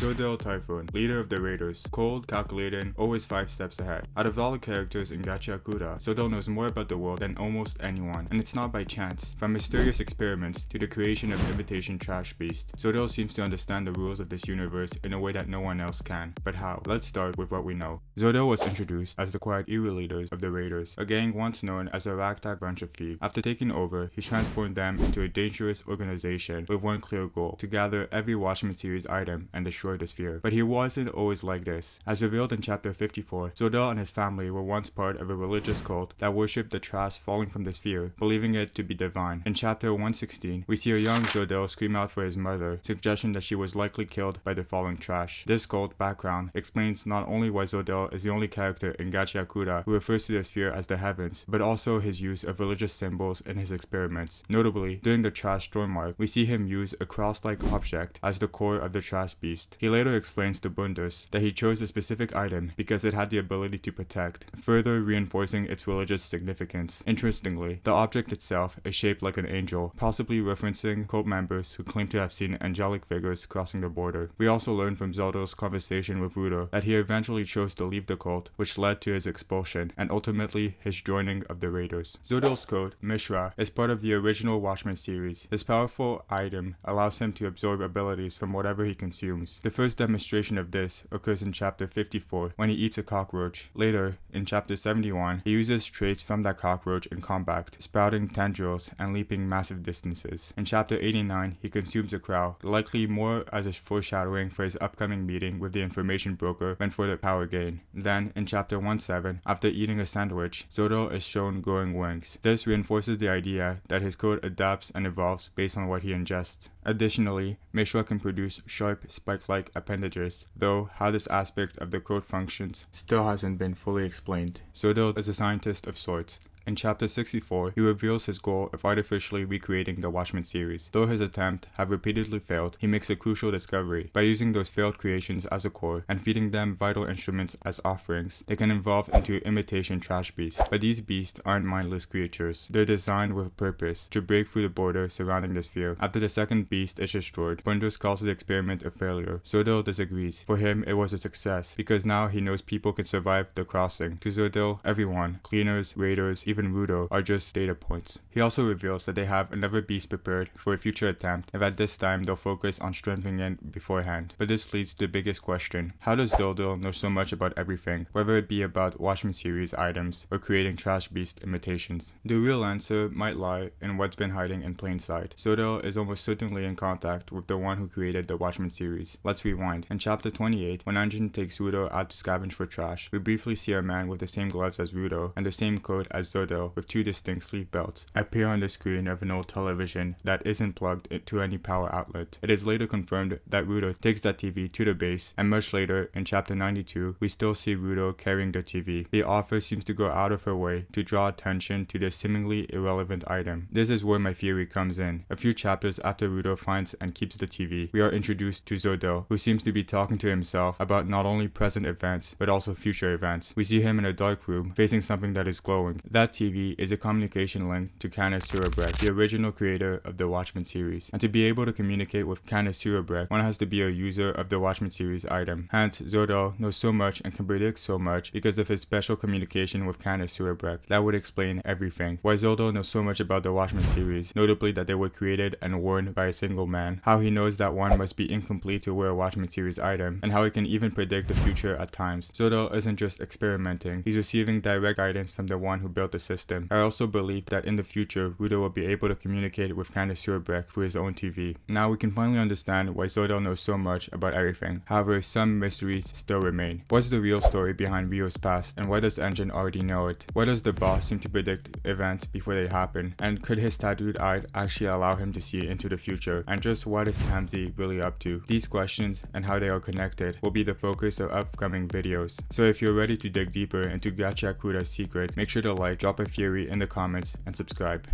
Zodyl Typhon, leader of the Raiders, cold, calculating, always 5 steps ahead. Out of all the characters in Gachiakuta, Zodyl knows more about the world than almost anyone, and it's not by chance. From mysterious experiments to the creation of imitation trash beast, Zodyl seems to understand the rules of this universe in a way that no one else can. But how? Let's start with what we know. Zodyl was introduced as the quiet eerie leaders of the Raiders, a gang once known as a ragtag bunch of thieves. After taking over, he transformed them into a dangerous organization with one clear goal: to gather every Watchman Series item and destroy the sphere. But he wasn't always like this. As revealed in chapter 54, Zodyl and his family were once part of a religious cult that worshipped the trash falling from the sphere, believing it to be divine. In chapter 116, we see a young Zodyl scream out for his mother, suggesting that she was likely killed by the falling trash. This cult background explains not only why Zodyl is the only character in Gachiakuta who refers to the sphere as the heavens, but also his use of religious symbols in his experiments. Notably, during the trash storm arc, we see him use a cross-like object as the core of the trash beast. He later explains to Bundus that he chose a specific item because it had the ability to protect, further reinforcing its religious significance. Interestingly, the object itself is shaped like an angel, possibly referencing cult members who claim to have seen angelic figures crossing the border. We also learn from Zodyl's conversation with Rudo that he eventually chose to leave the cult, which led to his expulsion and ultimately his joining of the Raiders. Zodyl's code, Mishra, is part of the original Watchman series. This powerful item allows him to absorb abilities from whatever he consumes. The first demonstration of this occurs in chapter 54 when he eats a cockroach. Later, in chapter 71, he uses traits from that cockroach in combat, sprouting tendrils and leaping massive distances. In chapter 89, he consumes a crow, likely more as a foreshadowing for his upcoming meeting with the information broker than for the power gain. Then, in chapter 17, after eating a sandwich, Zodyl is shown growing wings. This reinforces the idea that his code adapts and evolves based on what he ingests. Additionally, Mishra can produce sharp, spike-like appendages, though how this aspect of the code functions still hasn't been fully explained. Zodyl is a scientist of sorts. In chapter 64, he reveals his goal of artificially recreating the Watchman series. Though his attempts have repeatedly failed, he makes a crucial discovery. By using those failed creations as a core and feeding them vital instruments as offerings, they can evolve into imitation trash beasts. But these beasts aren't mindless creatures. They're designed with a purpose: to break through the border surrounding the sphere. After the second beast is destroyed, Bundus calls the experiment a failure. Zodyl disagrees. For him, it was a success, because now he knows people can survive the crossing. To Zodyl, everyone, cleaners, raiders, even Rudo, are just data points. He also reveals that they have another beast prepared for a future attempt, and that this time they'll focus on strengthening it beforehand. But this leads to the biggest question: how does Zodyl know so much about everything, whether it be about Watchman series items or creating trash beast imitations? The real answer might lie in what's been hiding in plain sight. Zodyl is almost certainly in contact with the one who created the Watchman series. Let's rewind. In chapter 28, when Anjin takes Rudo out to scavenge for trash, we briefly see a man with the same gloves as Rudo and the same coat as Zodyl with 2 distinct sleeve belts appear on the screen of an old television that isn't plugged into any power outlet. It is later confirmed that Rudo takes that TV to the base, and much later in chapter 92, we still see Rudo carrying the TV. The author seems to go out of her way to draw attention to this seemingly irrelevant item. This is where my theory comes in. A few chapters after Rudo finds and keeps the TV, we are introduced to Zodyl, who seems to be talking to himself about not only present events, but also future events. We see him in a dark room, facing something that is glowing. That TV is a communication link to Canis Surebrec, the original creator of the Watchman series. And to be able to communicate with Canis Surebrec, one has to be a user of the Watchman series item. Hence, Zodyl knows so much and can predict so much because of his special communication with Canis Surebrec. That would explain everything. Why Zodyl knows so much about the Watchman series, notably that they were created and worn by a single man, how he knows that one must be incomplete to wear a Watchman series item, and how he can even predict the future at times. Zodyl isn't just experimenting, he's receiving direct guidance from the one who built the system. I also believe that in the future, Rudo will be able to communicate with Canis Surebrec through his own TV. Now we can finally understand why Zodyl knows so much about everything. However, some mysteries still remain. What's the real story behind Rio's past, and why does Engine already know it? Why does the boss seem to predict events before they happen? And could his tattooed eye actually allow him to see into the future? And just what is Tamsi really up to? These questions and how they are connected will be the focus of upcoming videos. So if you're ready to dig deeper into Gachiakuta's secret, make sure to like, drop a theory in the comments, and subscribe.